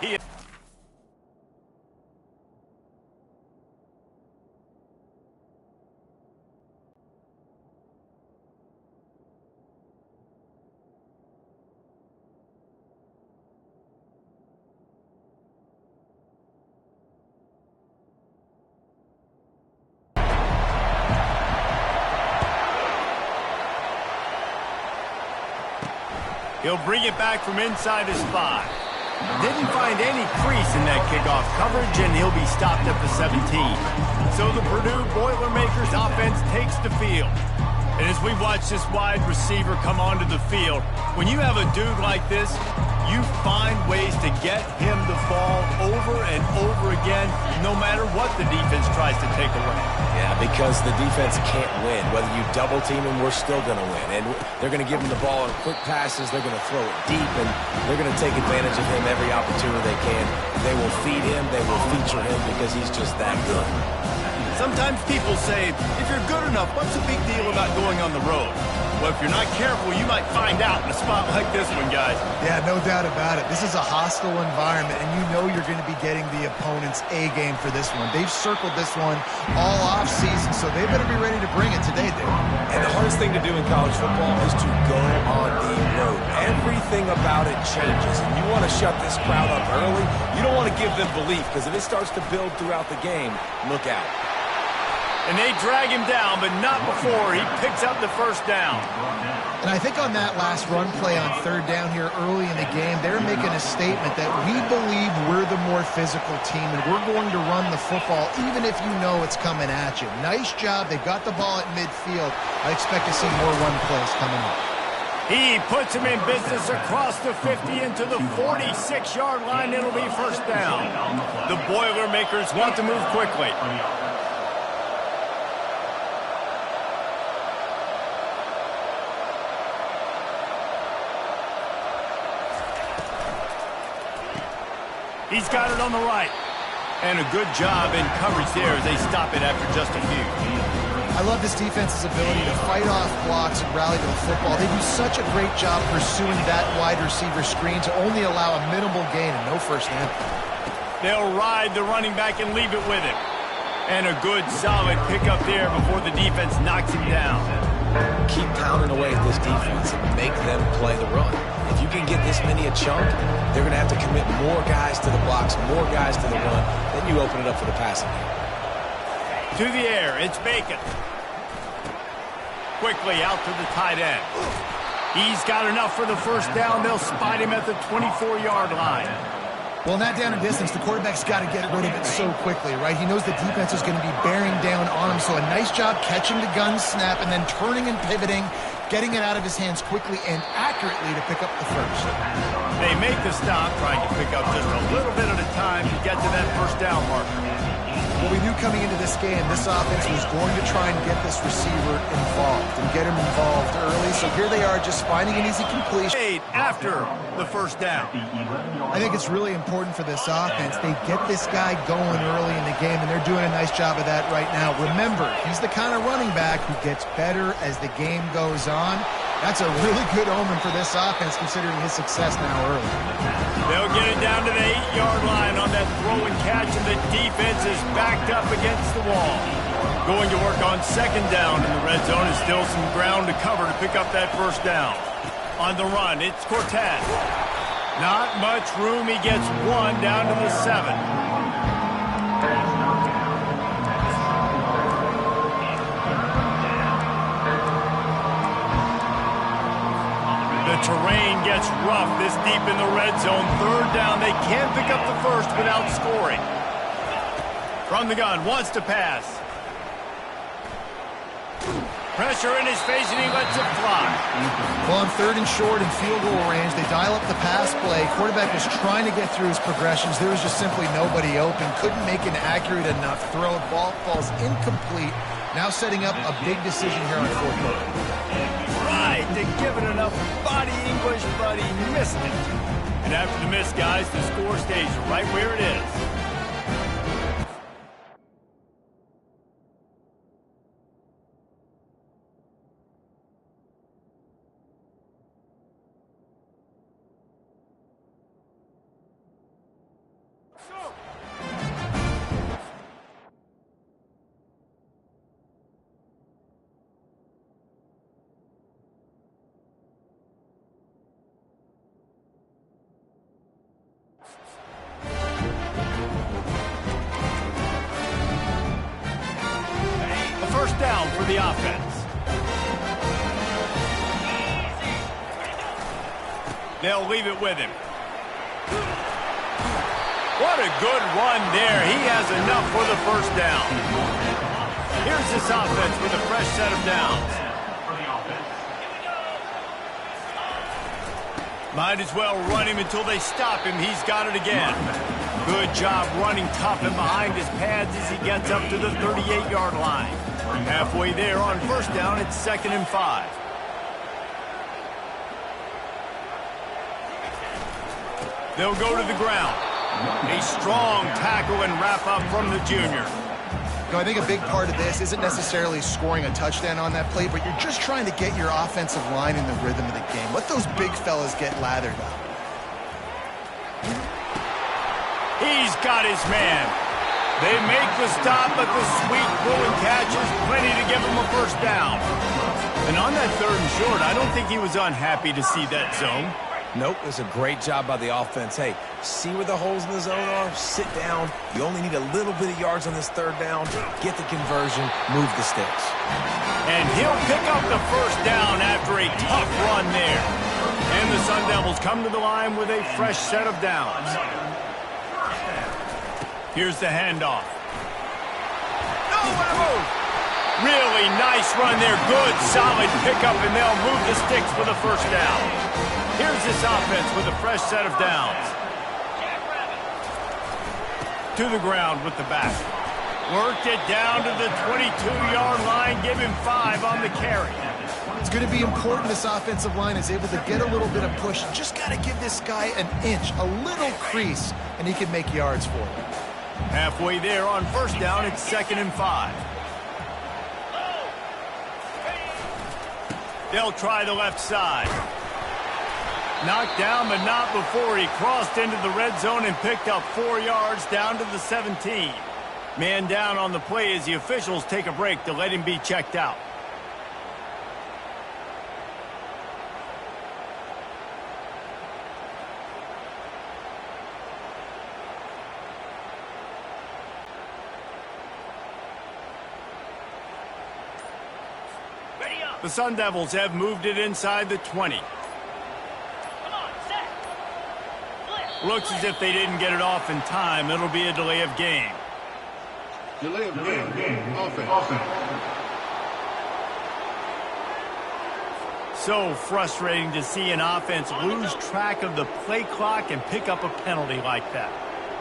tee it. He'll bring it back from inside his 5. Didn't find any crease in that kickoff coverage, and he'll be stopped at the 17. So the Purdue Boilermakers offense takes the field. And as we watch this wide receiver come onto the field, when you have a dude like this, you find ways to get him the ball over and over again, no matter what the defense tries to take away. Yeah, because the defense can't win. Whether you double team him, we're still going to win. And they're going to give him the ball in quick passes. They're going to throw it deep, and they're going to take advantage of him every opportunity they can. They will feed him. They will feature him because he's just that good. Sometimes people say, if you're good enough, what's the big deal about going on the road? Well, if you're not careful, you might find out in a spot like this one, guys. Yeah, no doubt about it. This is a hostile environment, and you know you're going to be getting the opponent's A game for this one. They've circled this one all off season, so they better be ready to bring it today, dude. And the hardest thing to do in college football is to go on the road. Everything about it changes, and you want to shut this crowd up early. You don't want to give them belief, because if it starts to build throughout the game, look out. And they drag him down, but not before he picks up the first down. And I think on that last run play on third down here early in the game, they're making a statement that we believe we're the more physical team, and we're going to run the football even if you know it's coming at you. Nice job. They got the ball at midfield. I expect to see more run plays coming up. He puts him in business across the 50 into the 46-yard line. It'll be first down. The Boilermakers want to move quickly. He's got it on the right. And a good job in coverage there as they stop it after just a few. I love this defense's ability to fight off blocks and rally to the football. They do such a great job pursuing that wide receiver screen to only allow a minimal gain and no first down. They'll ride the running back and leave it with him. And a good, solid pickup there before the defense knocks him down. Keep pounding away at this defense and make them play the run. If you can get this many a chunk, they're going to have to commit more guys to the blocks, more guys to the run. Then you open it up for the passing game. To the air, it's Bacon. Quickly out to the tight end. He's got enough for the first down. They'll spot him at the 24-yard line. Well, in that down and distance, the quarterback's got to get rid of it so quickly, right? He knows the defense is going to be bearing down on him, so a nice job catching the gun snap and then turning and pivoting, getting it out of his hands quickly and accurately to pick up the first. They make the stop, trying to pick up just a little bit at a time to get to that first down marker. Well, we knew coming into this game, this offense was going to try and get this receiver involved and get him involved early. So here they are just finding an easy completion. After the first down. I think it's really important for this offense. They get this guy going early in the game, and they're doing a nice job of that right now. Remember, he's the kind of running back who gets better as the game goes on. That's a really good omen for this offense, considering his success now early. They'll get it down to the 8-yard line on that throw and catch, and the defense is backed up against the wall. Going to work on second down in the red zone is still some ground to cover to pick up that first down. On the run, it's Cortez. Not much room. He gets one down to the 7. The terrain gets rough this deep in the red zone. Third down. They can't pick up the first without scoring. From the gun, wants to pass. Pressure in his face, and he lets it fly. Well, on third and short and field goal range, they dial up the pass play. Quarterback was trying to get through his progressions. There was just simply nobody open. Couldn't make an accurate enough throw. Ball falls incomplete. Now setting up a big decision here on fourth quarter. Tried to give it enough body English, but he missed it. And after the miss, guys, the score stays right where it is. first down for the offense. They'll leave it with him. What a good run there. He has enough for the first down. Here's this offense with a fresh set of downs. Might as well run him until they stop him. He's got it again. Good job running tough and behind his pads as he gets up to the 38-yard line. Halfway there on first down, it's 2nd and 5. They'll go to the ground. A strong tackle and wrap up from the junior. I think a big part of this isn't necessarily scoring a touchdown on that play, but you're just trying to get your offensive line in the rhythm of the game. Let those big fellas get lathered up. He's got his man. They make the stop, but the sweet pulling catch is plenty to give him a first down. And on that 3rd and short, I don't think he was unhappy to see that zone. Nope, it's a great job by the offense. Hey, see where the holes in the zone are? Sit down. You only need a little bit of yards on this 3rd down. Get the conversion, move the sticks. And he'll pick up the first down after a tough run there. And the Sun Devils come to the line with a fresh set of downs. Here's the handoff. No, what a move! Really nice run there. Good, solid pickup, and they'll move the sticks for the first down. Here's this offense with a fresh set of downs. To the ground with the back. Worked it down to the 22-yard line. Give him 5 on the carry. It's going to be important this offensive line is able to get a little bit of push. Just got to give this guy an inch, a little crease, and he can make yards for it. Halfway there on first down, it's 2nd and 5. They'll try the left side. Knocked down, but not before he crossed into the red zone and picked up 4 yards down to the 17. Man down on the play as the officials take a break to let him be checked out. The Sun Devils have moved it inside the 20. Looks as if they didn't get it off in time. It'll be a delay of game. Delay of game. Offense. So frustrating to see an offense lose track of the play clock and pick up a penalty like that.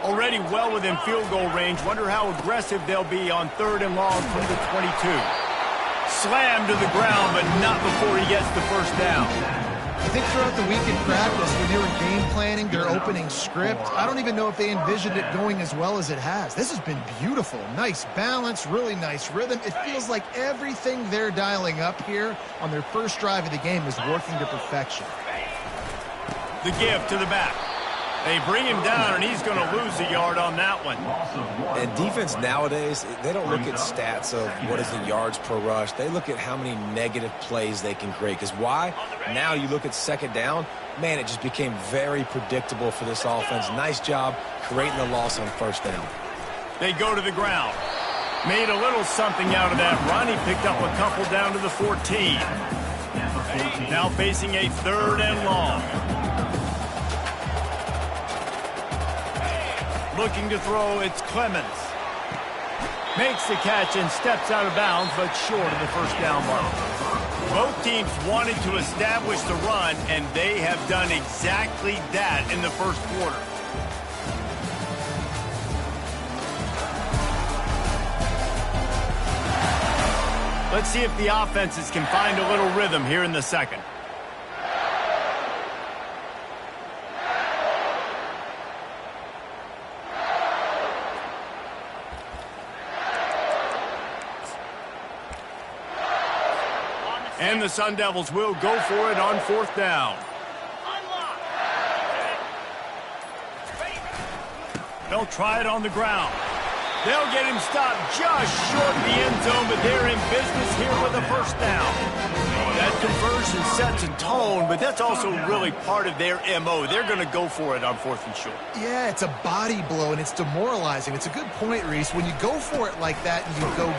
Already well within field goal range. Wonder how aggressive they'll be on 3rd and long from the 22. Slammed to the ground, but not before he gets the first down. I think throughout the week in practice, when they were game planning their opening script, I don't even know if they envisioned it going as well as it has. This has been beautiful. Nice balance, really nice rhythm. It feels like everything they're dialing up here on their first drive of the game is working to perfection. The give to the back. They bring him down, and he's going to lose a yard on that one. And defense nowadays, they don't look at stats of what is the yards per rush. They look at how many negative plays they can create. Because why? Now you look at 2nd down, man, it just became very predictable for this offense. Nice job creating the loss on 1st down. They go to the ground. Made a little something out of that run. He picked up a couple down to the 14. Now facing a 3rd and long. Looking to throw, it's Clemens. Makes the catch and steps out of bounds, but short of the first down mark. Both teams wanted to establish the run, and they have done exactly that in the first quarter. Let's see if the offenses can find a little rhythm here in the second. And the Sun Devils will go for it on 4th down. They'll try it on the ground. They'll get him stopped just short of the end zone, but they're in business here with a first down. That conversion sets a tone, but that's also really part of their MO. They're going to go for it on 4th and short. Yeah, it's a body blow, and it's demoralizing. It's a good point, Reese. When you go for it like that and you go...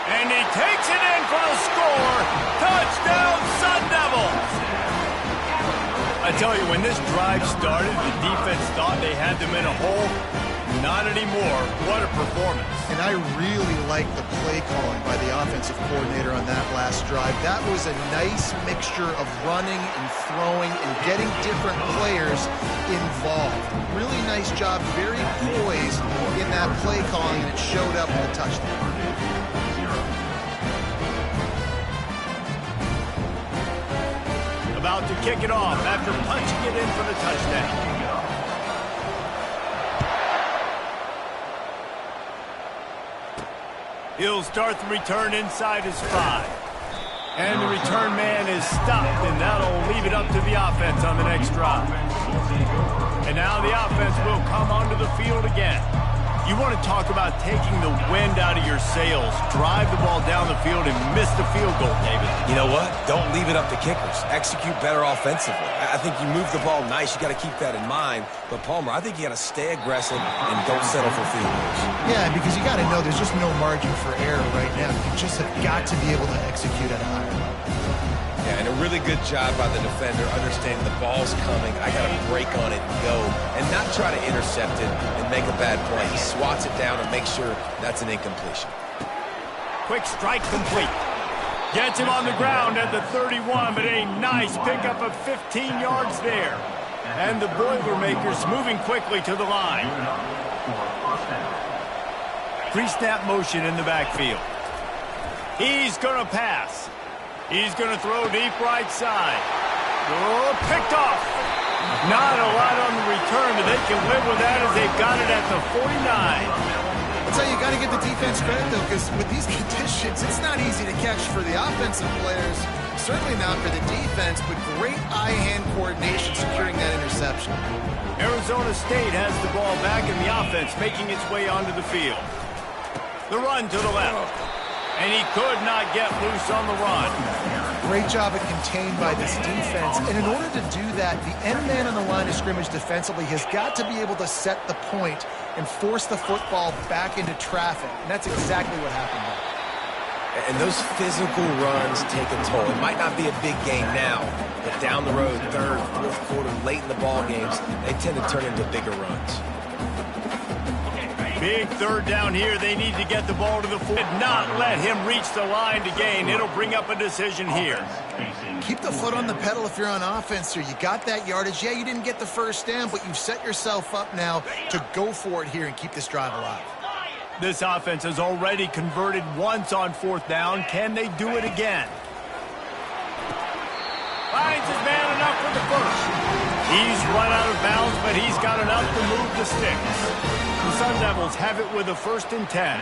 And he takes it in for the score. Touchdown, Sun Devils! I tell you, when this drive started, the defense thought they had them in a hole. Not anymore. What a performance. And I really like the play calling by the offensive coordinator on that last drive. That was a nice mixture of running and throwing and getting different players involved. Really nice job, very poised in that play calling, and it showed up in the touchdown. About to kick it off after punching it in for the touchdown. He'll start the return inside his 5. And the return man is stopped, and that'll leave it up to the offense on the next drive. And now the offense will come onto the field again. You want to talk about taking the wind out of your sails. Drive the ball down the field and miss the field goal, David. You know what? Don't leave it up to kickers. Execute better offensively. I think you move the ball nice. You got to keep that in mind. But, Palmer, I think you got to stay aggressive and don't settle for field goals. Yeah, because you got to know there's just no margin for error right now. You just have got to be able to execute at a higher level. Yeah, and a really good job by the defender understanding the ball's coming. I got to break on it and go and not try to intercept it and make a bad play. He swats it down and makes sure that's an incompletion. Quick strike complete. Gets him on the ground at the 31, but a nice pickup of 15 yards there. And the Boilermakers moving quickly to the line. Pre-snap motion in the backfield. He's going to pass. He's going to throw deep right side. Oh, picked off. Not a lot on the return, but they can live with that as they've got it at the 49. That's how you got to get the defense credit, though, because with these conditions, it's not easy to catch for the offensive players. Certainly not for the defense, but great eye-hand coordination securing that interception. Arizona State has the ball back in the offense, making its way onto the field. The run to the left. And he could not get loose on the run. Great job at contained by this defense. And in order to do that, the end man on the line of scrimmage defensively has got to be able to set the point and force the football back into traffic. And that's exactly what happened there. And those physical runs take a toll. It might not be a big game now, but down the road, third, fourth quarter, late in the ball games, they tend to turn into bigger runs. Big third down here. They need to get the ball to the foot. Not let him reach the line to gain. It'll bring up a decision here. Keep the foot on the pedal if you're on offense here. You got that yardage. Yeah, you didn't get the first down, but you've set yourself up now to go for it here and keep this drive alive. This offense has already converted once on fourth down. Can they do it again? Finds his man enough for the first. He's run out of bounds, but he's got enough to move the sticks. The Sun Devils have it with a 1st and 10.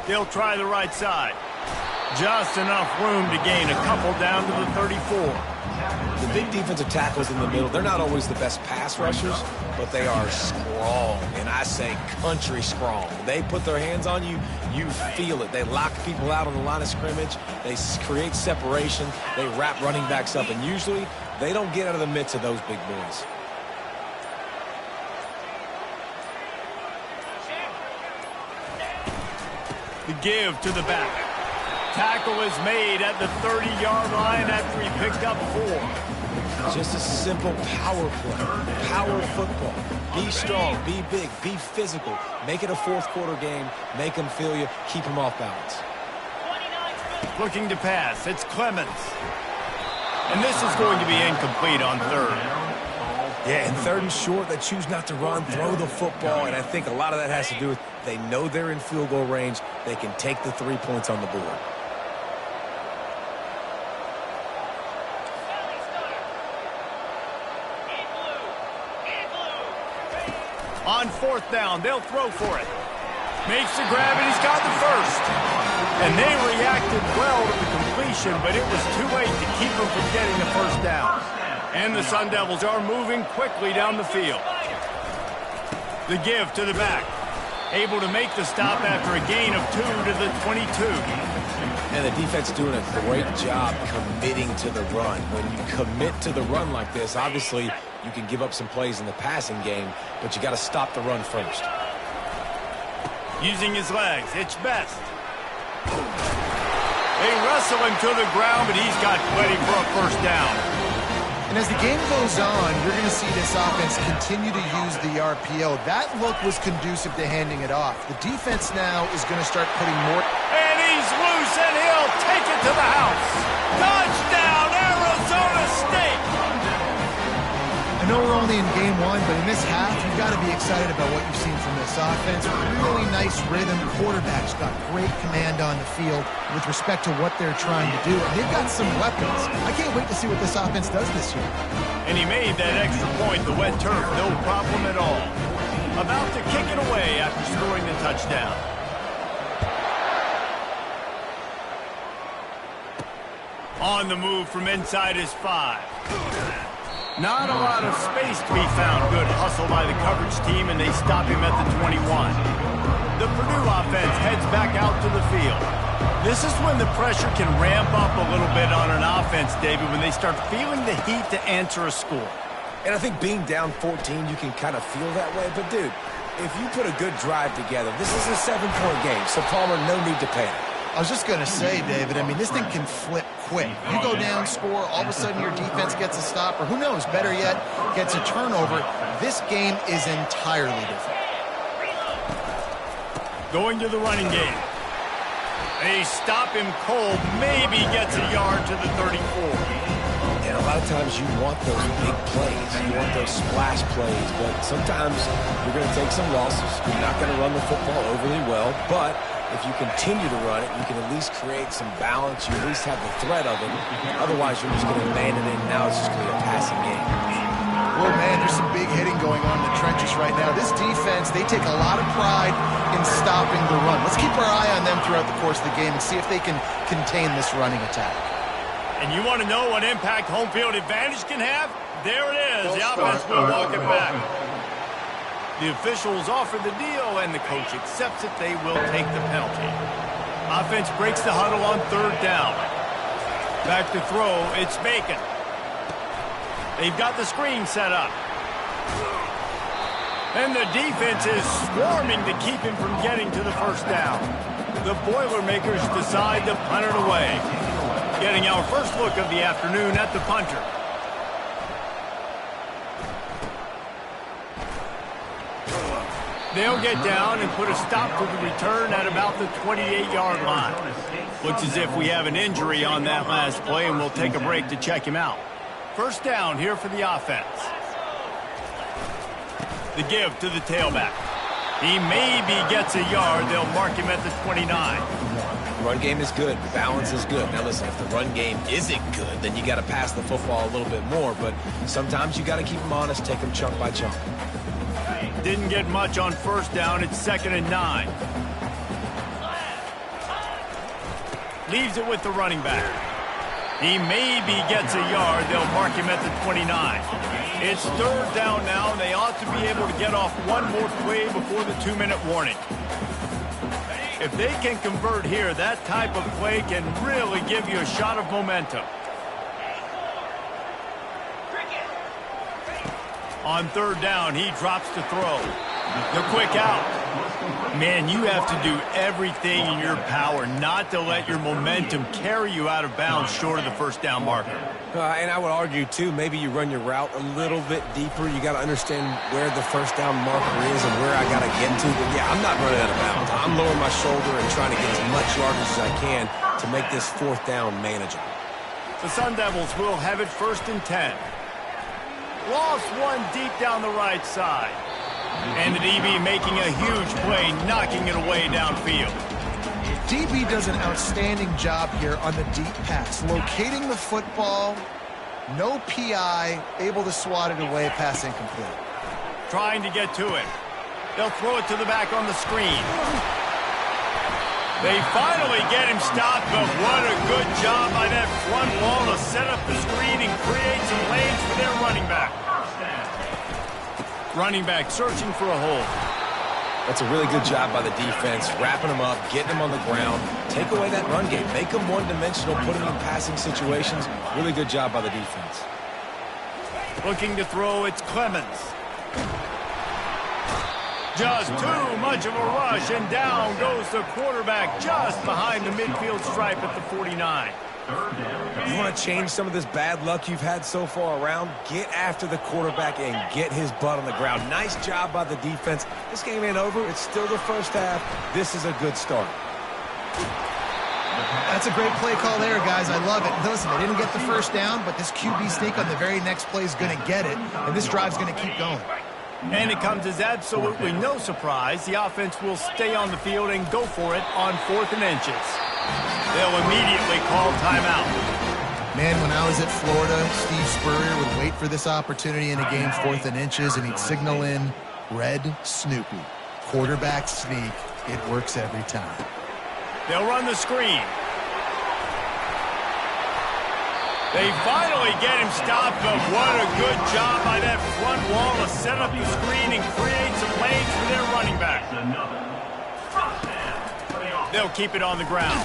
They'll try the right side. Just enough room to gain a couple down to the 34. The big defensive tackles in the middle, they're not always the best pass rushers, but they are strong, and I say country strong. They put their hands on you, you feel it. They lock people out on the line of scrimmage. They create separation. They wrap running backs up, and usually they don't get out of the midst of those big boys. The give to the back. Tackle is made at the 30-yard line after he picked up 4. Just a simple power play, power football. Be strong, be big, be physical. Make it a fourth quarter game. Make them feel you. Keep them off balance. Looking to pass. It's Clemens. And this is going to be incomplete on third. Yeah, and third and short, they choose not to run, throw the football, and I think a lot of that has to do with they know they're in field goal range. They can take the 3 points on the board. On fourth down, they'll throw for it. Makes the grab, and he's got the first. And they reacted well to the completion, but it was too late to keep them from getting the first down. And the Sun Devils are moving quickly down the field. The give to the back. Able to make the stop after a gain of 2 to the 22. And the defense doing a great job committing to the run. When you commit to the run like this, obviously you can give up some plays in the passing game, but you got to stop the run first. Using his legs, it's Best. They wrestle him to the ground, but he's got plenty for a first down. And as the game goes on, you're going to see this offense continue to use the RPO. That look was conducive to handing it off. The defense now is going to start putting more... And he's loose, and he'll take it to the house. Touchdown, Arizona State! I know we're only in game one, but in this half, you've got to be excited about what you've seen from this offense. Really nice rhythm. Quarterback's got great command on the field with respect to what they're trying to do. And they've got some weapons. I can't wait to see what this offense does this year. And he made that extra point, the wet turf, no problem at all. About to kick it away after scoring the touchdown. On the move from inside his 5. Not a lot of space to be found. Good hustle by the coverage team, and they stop him at the 21. The Purdue offense heads back out to the field. This is when the pressure can ramp up a little bit on an offense, David, when they start feeling the heat to answer a score. And I think being down 14, you can kind of feel that way. But, dude, if you put a good drive together, this is a 7-point game, so Palmer, no need to panic. I was just going to say, David, I mean, this thing can flip quick. You go down, score, all of a sudden your defense gets a stop, or who knows, better yet, gets a turnover. This game is entirely different. Going to the running game. They stop him cold, maybe gets a yard to the 34. And a lot of times you want those big plays. You want those splash plays, but sometimes you're going to take some losses. You're not going to run the football overly well, but if you continue to run it, you can at least create some balance. You at least have the threat of it. Otherwise, you're just going to man it in. Now it's just going to be a passing game. Well, man, there's some big hitting going on in the trenches right now. This defense, they take a lot of pride in stopping the run. Let's keep our eye on them throughout the course of the game and see if they can contain this running attack. And you want to know what impact home field advantage can have? There it is. The offense will walk it back. The officials offer the deal, and the coach accepts it. They will take the penalty. Offense breaks the huddle on 3rd down. Back to throw, it's Bacon. They've got the screen set up. And the defense is swarming to keep him from getting to the first down. The Boilermakers decide to punt it away. Getting our first look of the afternoon at the punter. They'll get down and put a stop to the return at about the 28-yard line. Looks as if we have an injury on that last play, and we'll take a break to check him out. First down here for the offense. The give to the tailback. He maybe gets a yard. They'll mark him at the 29. The run game is good. The balance is good. Now, listen, if the run game isn't good, then you got to pass the football a little bit more. But sometimes you got to keep them honest, take them chunk by chunk. Didn't get much on first down. It's 2nd and 9. Leaves it with the running back. He maybe gets a yard. They'll mark him at the 29. It's 3rd down now, and they ought to be able to get off one more play before the 2-minute warning. If they can convert here, that type of play can really give you a shot of momentum. On 3rd down, he drops to throw. The quick out. Man, you have to do everything in your power not to let your momentum carry you out of bounds short of the first down marker. And I would argue, too, maybe you run your route a little bit deeper. You got to understand where the first down marker is and where I got to get to. But, yeah, I'm not running out of bounds. I'm lowering my shoulder and trying to get as much yardage as I can to make this 4th down manageable. The Sun Devils will have it 1st and 10. Lost one deep down the right side. And the DB making a huge play, knocking it away downfield. DB does an outstanding job here on the deep pass. Locating the football, no PI, able to swat it away, pass incomplete. Trying to get to it. They'll throw it to the back on the screen. They finally get him stopped, but what a good job by that front wall to set up the screen and create some lanes for their running back. Running back searching for a hole. That's a really good job by the defense, wrapping them up, getting them on the ground. Take away that run game. Make them one-dimensional, put them in passing situations. Really good job by the defense. Looking to throw, it's Clemens. Just too much of a rush, and down goes the quarterback just behind the midfield stripe at the 49. You want to change some of this bad luck you've had so far around? Get after the quarterback and get his butt on the ground. Nice job by the defense. This game ain't over. It's still the first half. This is a good start. That's a great play call there, guys. I love it. Listen, they didn't get the first down, but this QB sneak on the very next play is going to get it, and this drive's going to keep going. And it comes as absolutely no surprise. The offense will stay on the field and go for it on 4th and inches. They'll immediately call timeout. Man, when I was at Florida, Steve Spurrier would wait for this opportunity in a game, 4th and inches, and he'd signal in Red Snoopy. Quarterback sneak. It works every time. They'll run the screen. They finally get him stopped, but what a good job by that front wall to set up the screen and create some lanes for their running back. They'll keep it on the ground.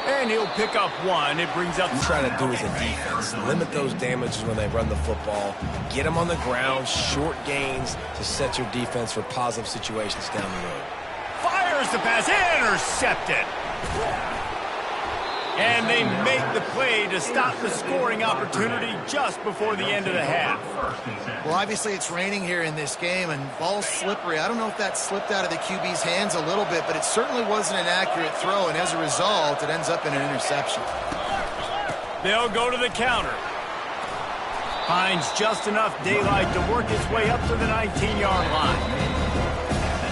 And he'll pick up 1. It brings up... What you try to do as a defense, limit those damages when they run the football. Get them on the ground, short gains to set your defense for positive situations down the road. Fires the pass, intercepted. And they make the play to stop the scoring opportunity just before the end of the half. Well, obviously it's raining here in this game, and ball's slippery. I don't know if that slipped out of the QB's hands a little bit, but it certainly wasn't an accurate throw, and as a result, it ends up in an interception. They'll go to the counter. Finds just enough daylight to work his way up to the 19-yard line.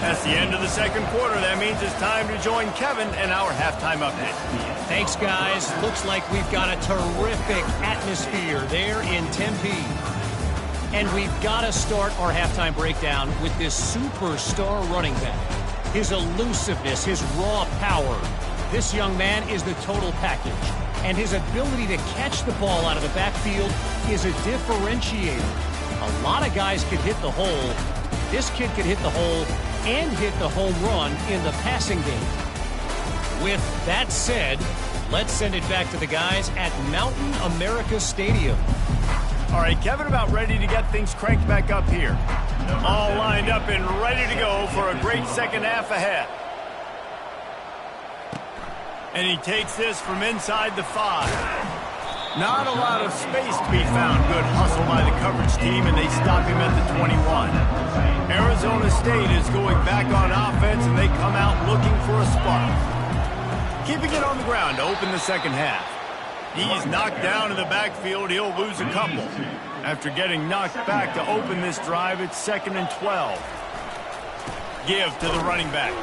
That's the end of the second quarter. That means it's time to join Kevin in our halftime update. Thanks, guys. Looks like we've got a terrific atmosphere there in Tempe. And we've got to start our halftime breakdown with this superstar running back. His elusiveness, his raw power. This young man is the total package. And his ability to catch the ball out of the backfield is a differentiator. A lot of guys could hit the hole. This kid could hit the hole and hit the home run in the passing game. With that said, let's send it back to the guys at Mountain America Stadium. All right, Kevin, about ready to get things cranked back up here. All lined up and ready to go for a great second half ahead. And he takes this from inside the 5. Not a lot of space to be found. Good hustle by the coverage team, and they stop him at the 21. Arizona State is going back on offense, and they come out looking for a spark. Keeping it on the ground to open the second half. He's knocked down in the backfield. He'll lose a couple. After getting knocked back to open this drive, it's 2nd and 12. Give to the running back.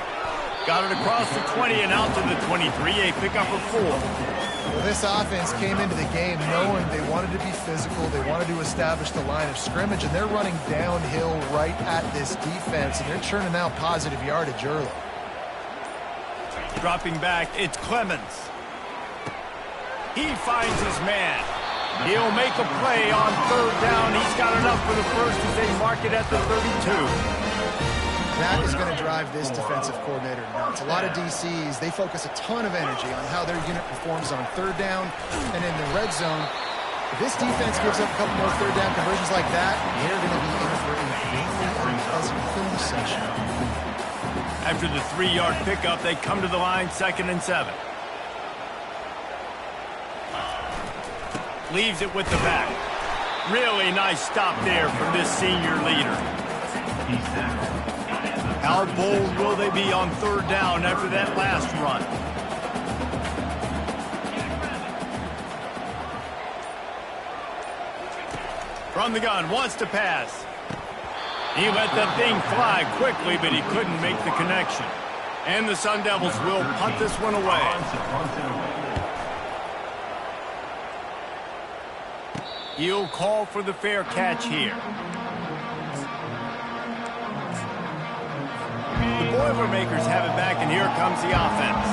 Got it across the 20 and out to the 23. A pickup of 4. Well, this offense came into the game knowing they wanted to be physical, they wanted to establish the line of scrimmage, and they're running downhill right at this defense, and they're churning out positive yardage early. Dropping back, it's Clemens. He finds his man. He'll make a play on 3rd down. He's got enough for the first as they mark it at the 32. That is going to drive this defensive coordinator nuts. A lot of DCs, they focus a ton of energy on how their unit performs on 3rd down and in the red zone. If this defense gives up a couple more 3rd down conversions like that, they're going to be in for a very unpleasant film session. After the 3-yard pickup, they come to the line, 2nd and 7. Leaves it with the back. Really nice stop there from this senior leader. How bold will they be on 3rd down after that last run? From the gun, wants to pass. He let that thing fly quickly, but he couldn't make the connection. And the Sun Devils will punt this one away. He'll call for the fair catch here. The Boilermakers have it back, and here comes the offense.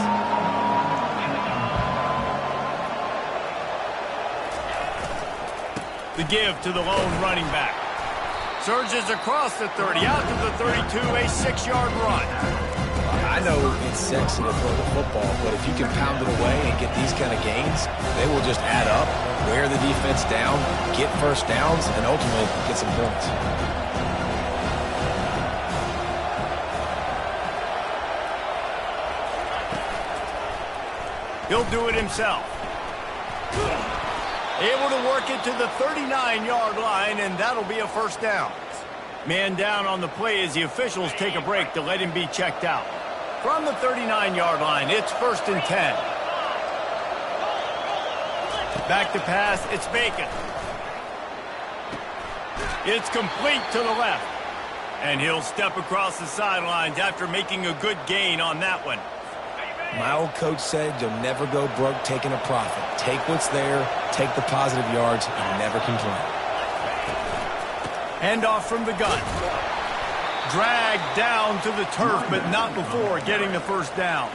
The give to the lone running back. Surges across the 30, out to the 32, a 6-yard run. I know it's sexy to throw the football, but if you can pound it away and get these kind of gains, they will just add up, wear the defense down, get first downs, and ultimately get some points. He'll do it himself. Able to work it to the 39-yard line, and that'll be a first down. Man down on the play as the officials take a break to let him be checked out. From the 39-yard line, it's 1st and 10. Back to pass, it's Bacon. It's complete to the left. And he'll step across the sidelines after making a good gain on that one. My old coach said you'll never go broke taking a profit. Take what's there, take the positive yards, and never complain. Handoff from the gun. Dragged down to the turf, but not before getting the first down.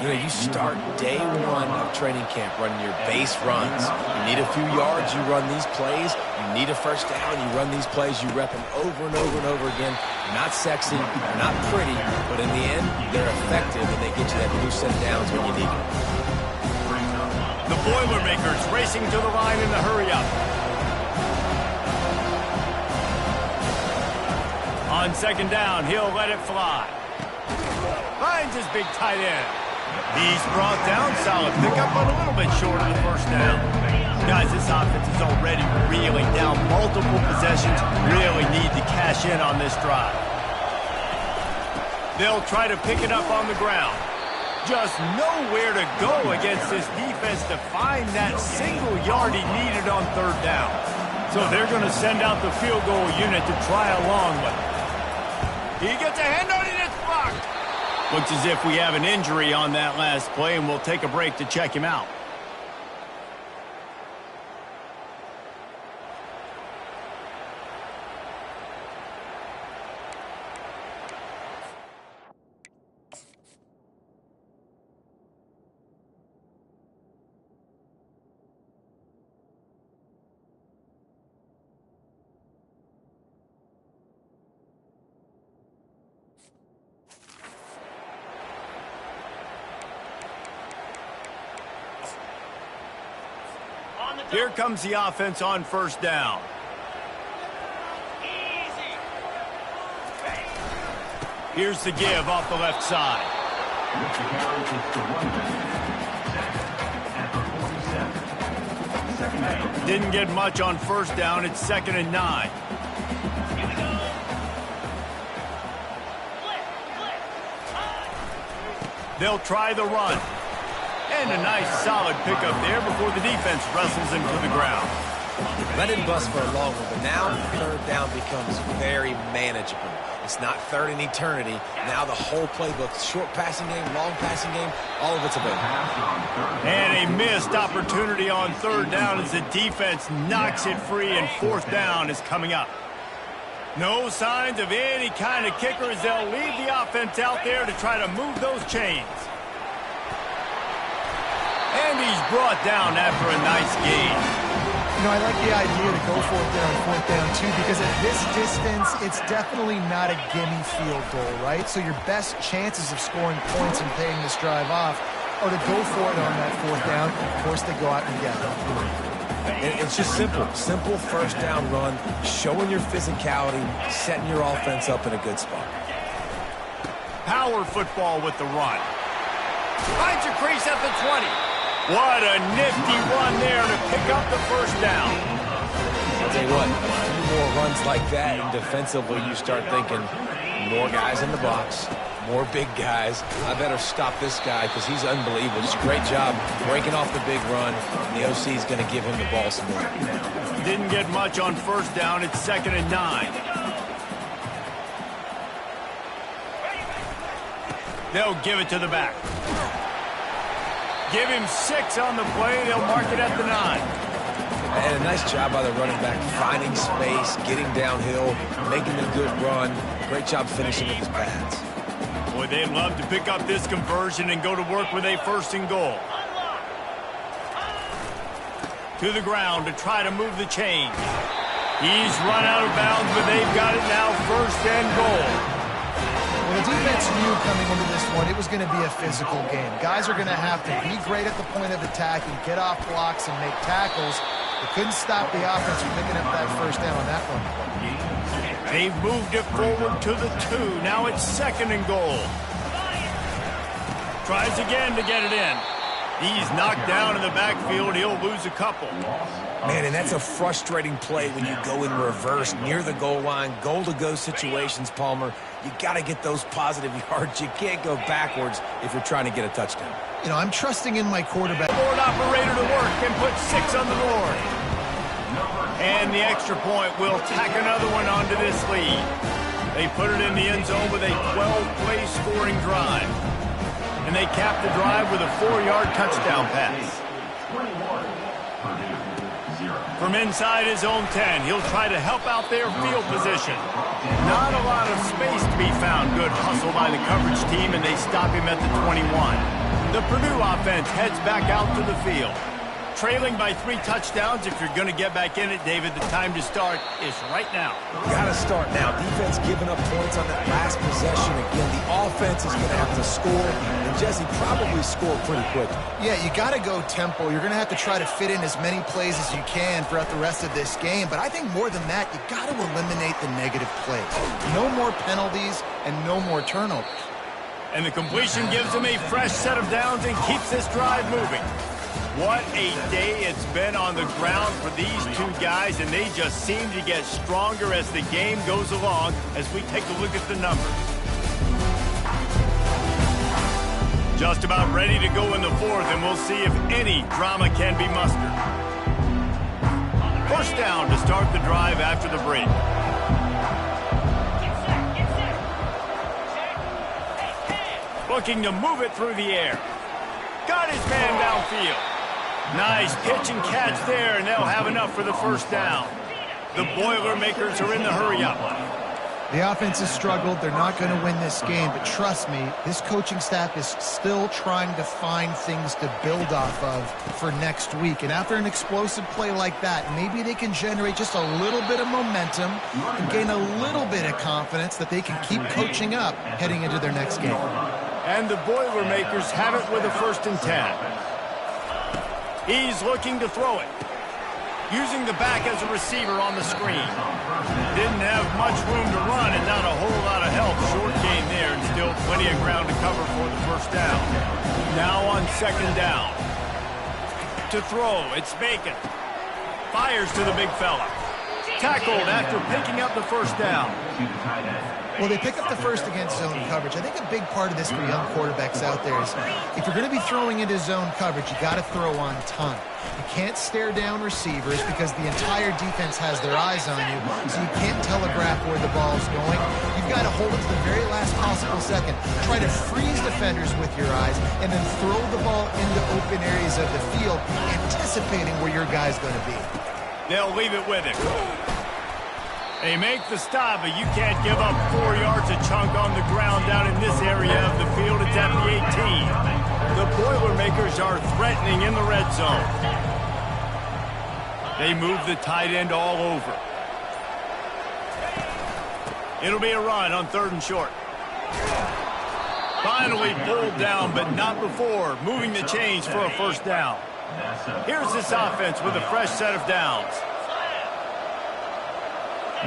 You know, you start day one of training camp running your base runs. You need a few yards, you run these plays. You need a first down, you run these plays. You rep them over and over and over again. They're not sexy, they're not pretty, but in the end, they're effective, and they get you that new set of downs when you need them. The Boilermakers racing to the line in the hurry-up. On 2nd down, he'll let it fly. Finds his big tight end. He's brought down. Solid pickup, but a little bit short of the first down. Guys, this offense is already reeling down multiple possessions. Really need to cash in on this drive. They'll try to pick it up on the ground. Just nowhere to go against this defense to find that single yard he needed on 3rd down. So they're going to send out the field goal unit to try along with it. He gets a hand on it, it's blocked. Looks as if we have an injury on that last play, and we'll take a break to check him out. Here comes the offense on 1st down. Here's the give off the left side. Didn't get much on 1st down. It's 2nd and 9. They'll try the run. And a nice solid pickup there before the defense wrestles him to the ground. That didn't bust for a long one, but now 3rd down becomes very manageable. It's not 3rd in eternity. Now the whole playbook, short passing game, long passing game, all of it's available. And a missed opportunity on 3rd down as the defense knocks it free, and 4th down is coming up. No signs of any kind of kicker as they'll leave the offense out there to try to move those chains. And he's brought down after a nice gain. You know, I like the idea to go for it there on 4th down, too, because at this distance, it's definitely not a gimme field goal, right? So your best chances of scoring points and paying this drive off are to go for it on that 4th down. Of course, they go out and get it. It's just simple. Simple 1st down run, showing your physicality, setting your offense up in a good spot. Power football with the run. Finds a crease at the 20. What a nifty run there to pick up the 1st down. I'll tell you what, a few more runs like that, and defensively you start thinking, more guys in the box, more big guys. I better stop this guy because he's unbelievable. Just a great job breaking off the big run. The OC is going to give him the ball some more. Didn't get much on 1st down. It's 2nd and 9. They'll give it to the back. Give him 6 on the play. They'll mark it at the 9. And a nice job by the running back, finding space, getting downhill, making a good run. Great job finishing with his pads. Boy, they'd love to pick up this conversion and go to work with a 1st and goal. To the ground to try to move the chains. He's run out of bounds, but they've got it now, first and goal. Well, the defense knew coming into this one it was going to be a physical game. Guys are going to have to be great at the point of attack and get off blocks and make tackles. They couldn't stop the offense from picking up that first down on that one. They've moved it forward to the 2. Now it's second and goal. Tries again to get it in. He's knocked down in the backfield. He'll lose a couple. Man, and that's a frustrating play when you go in reverse near the goal line. Goal-to-go situations, Palmer. You got to get those positive yards. You can't go backwards if you're trying to get a touchdown. You know, I'm trusting in my quarterback. Board operator to work and put 6 on the board. And the extra point will tack another one onto this lead. They put it in the end zone with a 12-play scoring drive. And they cap the drive with a 4-yard touchdown pass. From inside his own 10, he'll try to help out their field position. Not a lot of space to be found. Good hustle by the coverage team, and they stop him at the 21. The Purdue offense heads back out to the field. Trailing by 3 touchdowns. If you're going to get back in it, David, the time to start is right now. Got to start now. Defense giving up points on that last possession. Again, the offense is going to have to score, and Jesse probably score pretty quick. Yeah, you got to go tempo. You're going to have to try to fit in as many plays as you can throughout the rest of this game. But I think more than that, you got to eliminate the negative plays. No more penalties and no more turnovers. And the completion gives them a fresh set of downs and keeps this drive moving. What a day it's been on the ground for these 2 guys, and they just seem to get stronger as the game goes along as we take a look at the numbers. Just about ready to go in the 4th, and we'll see if any drama can be mustered. First down to start the drive after the break. Looking to move it through the air. Got his man downfield. Nice pitch and catch there, and they'll have enough for the first down. The Boilermakers are in the hurry-up. The offense has struggled. They're not going to win this game, but trust me, this coaching staff is still trying to find things to build off of for next week. And after an explosive play like that, maybe they can generate just a little bit of momentum and gain a little bit of confidence that they can keep coaching up heading into their next game. And the Boilermakers have it with a 1st and 10. He's looking to throw it. Using the back as a receiver on the screen. Didn't have much room to run and not a whole lot of help. Short gain there and still plenty of ground to cover for the first down. Now on 2nd down. To throw, it's Bacon. Fires to the big fella. Tackled after picking up the first down. Well, they pick up the first against zone coverage. I think a big part of this for young quarterbacks out there is if you're going to be throwing into zone coverage, you got to throw on time. You can't stare down receivers because the entire defense has their eyes on you, so you can't telegraph where the ball's going. You've got to hold it to the very last possible second. Try to freeze defenders with your eyes and then throw the ball into open areas of the field, anticipating where your guy's going to be. They'll leave it with him. They make the stop, but you can't give up 4 yards a chunk on the ground down in this area of the field. It's at the 18. The Boilermakers are threatening in the red zone. They move the tight end all over. It'll be a run on 3rd and short. Finally pulled down, but not before moving the chains for a first down. Here's this offense with a fresh set of downs.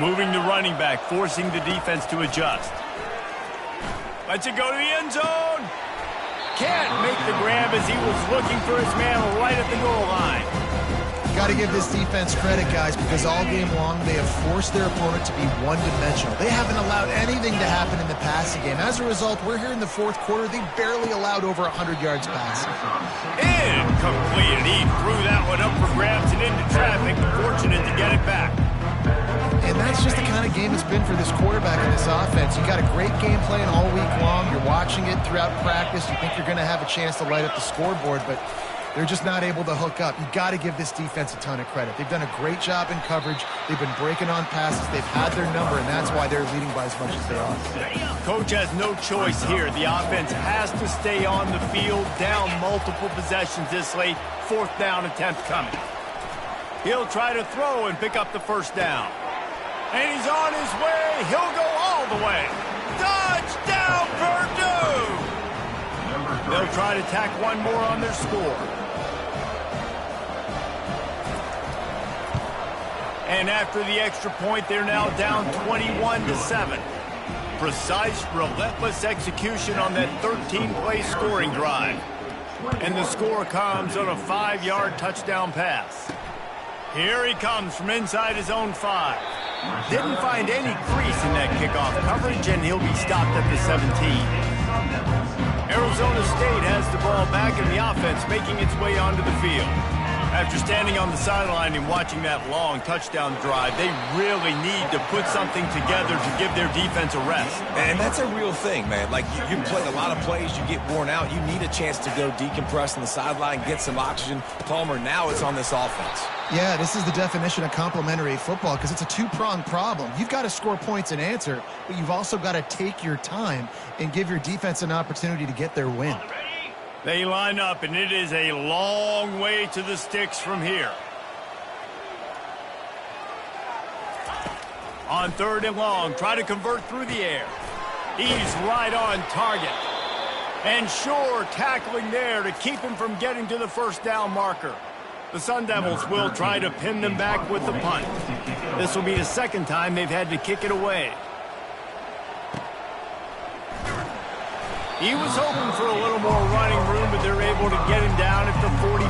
Moving the running back, forcing the defense to adjust. Lets it go to the end zone. Can't make the grab as he was looking for his man right at the goal line. Got to give this defense credit, guys, because all game long they have forced their opponent to be one-dimensional. They haven't allowed anything to happen in the passing game. As a result, we're here in the 4th quarter. They barely allowed over 100 yards passing. Incomplete. He threw that one up for grabs and into traffic. Fortunate to get it back. And that's just the kind of game it's been for this quarterback and this offense. You got a great game plan all week long. You're watching it throughout practice. You think you're going to have a chance to light up the scoreboard, but they're just not able to hook up. You got to give this defense a ton of credit. They've done a great job in coverage. They've been breaking on passes. They've had their number, and that's why they're leading by as much as they are. Coach has no choice here. The offense has to stay on the field, down multiple possessions this late. 4th down attempt coming. He'll try to throw and pick up the first down. And he's on his way. He'll go all the way. Touchdown, Purdue! They'll try to tack one more on their score. And after the extra point, they're now down 21-7. Precise, relentless execution on that 13-play scoring drive. And the score comes on a 5-yard touchdown pass. Here he comes from inside his own 5. Didn't find any crease in that kickoff coverage, and he'll be stopped at the 17. Arizona State has the ball back, and the offense making its way onto the field. After standing on the sideline and watching that long touchdown drive, they really need to put something together to give their defense a rest. And that's a real thing, man. Like, you played a lot of plays, you get worn out. You need a chance to go decompress on the sideline, get some oxygen. Palmer, now it's on this offense. Yeah, this is the definition of complementary football because it's a two-pronged problem. You've got to score points and answer, but you've also got to take your time and give your defense an opportunity to get their win. They line up, and it is a long way to the sticks from here. On 3rd and long, try to convert through the air. He's right on target. And sure, tackling there to keep him from getting to the first down marker. The Sun Devils will try to pin them back with the punt. This will be the second time they've had to kick it away. He was hoping for a little more running room, but they're able to get him down at the 45.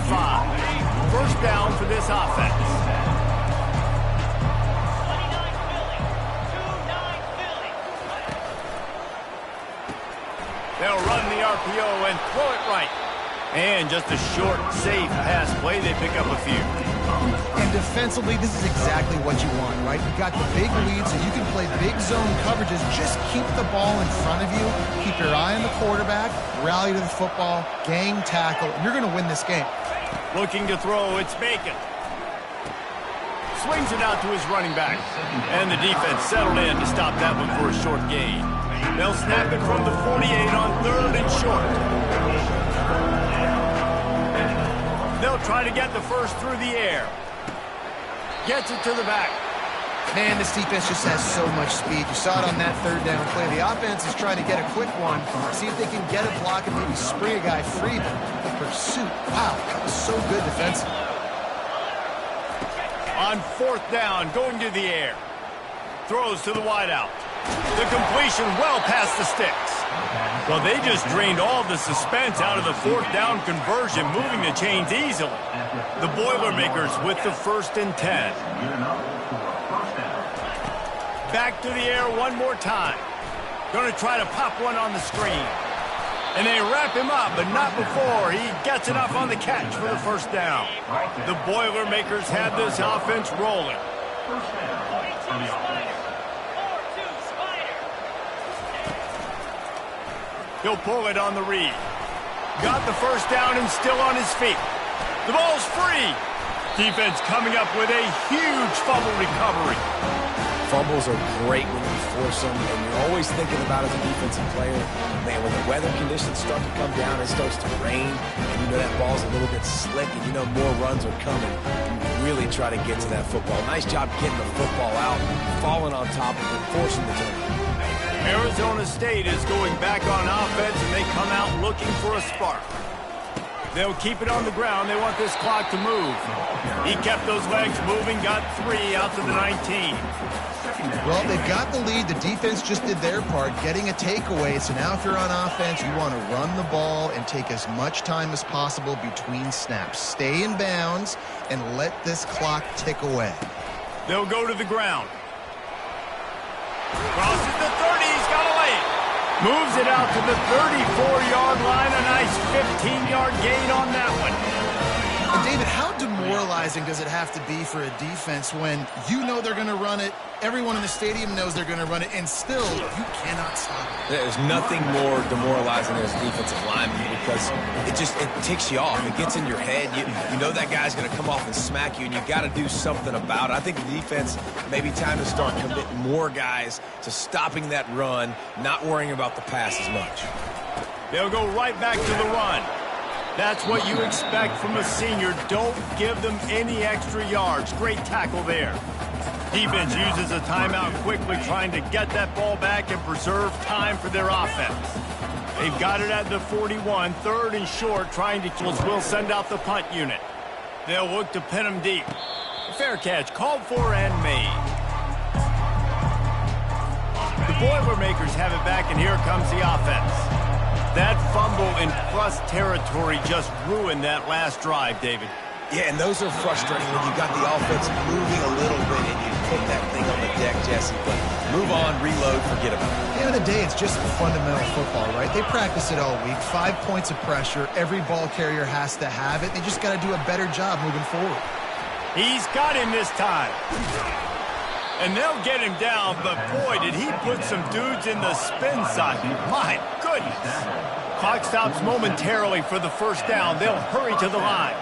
First down for this offense. They'll run the RPO and throw it right. And just a short, safe pass play. They pick up a few. And defensively, this is exactly what you want, right? You've got the big lead, so you can play big zone coverages. Just keep the ball in front of you. Keep your eye on the quarterback. Rally to the football. Gang tackle. And you're going to win this game. Looking to throw. It's Bacon. Swings it out to his running back. And the defense settled in to stop that one for a short gain. They'll snap it from the 48 on 3rd and short. They'll try to get the first through the air. Gets it to the back. Man, this defense just has so much speed. You saw it on that 3rd down play. The offense is trying to get a quick one, see if they can get a block and maybe spring a guy free. But the pursuit, wow, that was so good defensive. On 4th down, going to the air. Throws to the wideout. The completion well past the sticks. Well, they just drained all the suspense out of the 4th down conversion, moving the chains easily. The Boilermakers with the 1st and 10. Back to the air one more time. Going to try to pop one on the screen. And they wrap him up, but not before he gets enough on the catch for the first down. The Boilermakers have this offense rolling. He'll pull it on the read. Got the first down and still on his feet. The ball's free. Defense coming up with a huge fumble recovery. Fumbles are great when you force them, and you're always thinking about as a defensive player, man, when the weather conditions start to come down, it starts to rain, and you know that ball's a little bit slick, and you know more runs are coming. You really try to get to that football. Nice job getting the football out, falling on top of it, forcing the turnover. Arizona State is going back on offense, and they come out looking for a spark. They'll keep it on the ground. They want this clock to move. He kept those legs moving, got 3 out to the 19. Well, they've got the lead. The defense just did their part, getting a takeaway. So now if you're on offense, you want to run the ball and take as much time as possible between snaps. Stay in bounds and let this clock tick away. They'll go to the ground. Crosses the 30, he's got a lane. Moves it out to the 34-yard line. A nice 15-yard gain on that one. David, how demoralizing does it have to be for a defense when you know they're going to run it, everyone in the stadium knows they're going to run it, and still you cannot stop it? There's nothing more demoralizing as a defensive lineman because it ticks you off. It gets in your head. You know that guy's going to come off and smack you, and you got to do something about it. I think the defense maybe time to start committing more guys to stopping that run, not worrying about the pass as much. They'll go right back to the run. That's what you expect from a senior. Don't give them any extra yards. Great tackle there. Defense uses a timeout quickly, trying to get that ball back and preserve time for their offense. They've got it at the 41, third and short, trying to will send out the punt unit. They'll look to pin them deep. Fair catch, called for and made. The Boilermakers have it back, and here comes the offense. That fumble in plus territory just ruined that last drive, David. Yeah, and those are frustrating when you got the offense moving a little bit and you put that thing on the deck, Jesse. But move on, reload, forget about it. At the end of the day, it's just fundamental football, right? They practice it all week. 5 points of pressure. Every ball carrier has to have it. They just got to do a better job moving forward. He's got him this time. And they'll get him down, but boy, did he put some dudes in the spin side. My goodness. Clock stops momentarily for the first down. They'll hurry to the line.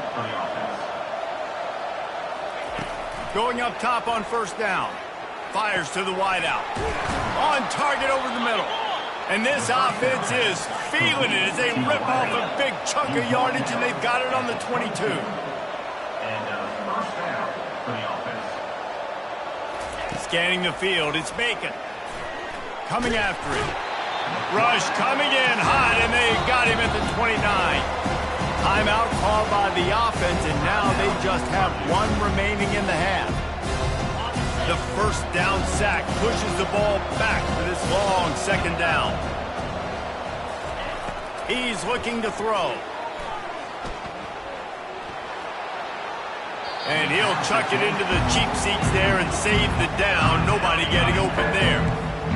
Going up top on first down. Fires to the wideout. On target over the middle. And this offense is feeling it as they rip off a big chunk of yardage, and they've got it on the 22. First down for the offense. Scanning the field, it's Bacon. Coming after it. Rush coming in hot, and they got him at the 29. Timeout called by the offense, and now they just have one remaining in the half. The first down sack pushes the ball back for this long second down. He's looking to throw. And he'll chuck it into the cheap seats there and save the down. Nobody getting open there.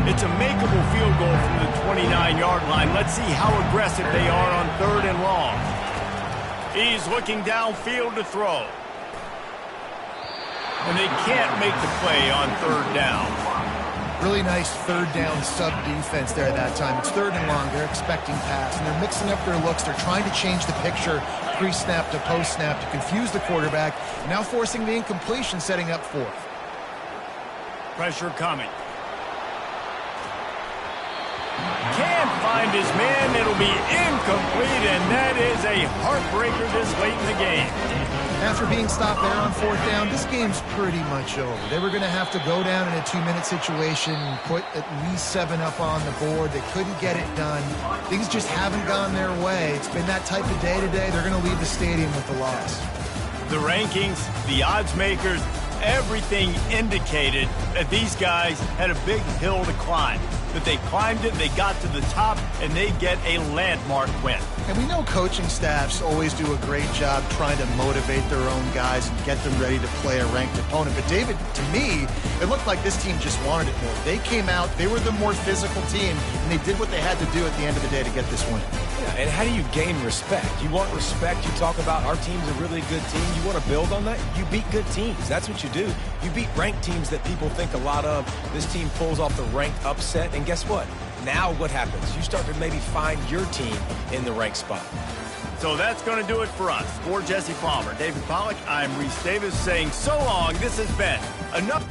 It's a makeable field goal from the 29-yard line. Let's see how aggressive they are on third and long. He's looking downfield to throw. And they can't make the play on third down. Really nice third down sub-defense there at that time. It's third and long. They're expecting pass, and they're mixing up their looks. They're trying to change the picture pre-snap to post-snap to confuse the quarterback, now forcing the incompletion, setting up fourth. Pressure coming. Can't find his man. It'll be incomplete, and that is a heartbreaker this late in the game. After being stopped there on fourth down, this game's pretty much over. They were going to have to go down in a 2-minute situation and put at least 7 up on the board. They couldn't get it done. Things just haven't gone their way. It's been that type of day today. They're going to leave the stadium with the loss. The rankings, the odds makers, everything indicated that these guys had a big hill to climb. But they climbed it, they got to the top, and they get a landmark win. And we know coaching staffs always do a great job trying to motivate their own guys and get them ready to play a ranked opponent. But David, to me, it looked like this team just wanted it more. They came out, they were the more physical team, and they did what they had to do at the end of the day to get this win. Yeah, and how do you gain respect? You want respect, you talk about our team's a really good team. You want to build on that? You beat good teams. That's what you do. You beat ranked teams that people think a lot of. This team pulls off the ranked upset, and guess what? Now what happens? You start to maybe find your team in the ranked spot. So that's going to do it for us. For Jesse Palmer, David Pollack, I'm Reese Davis saying so long. This has been enough.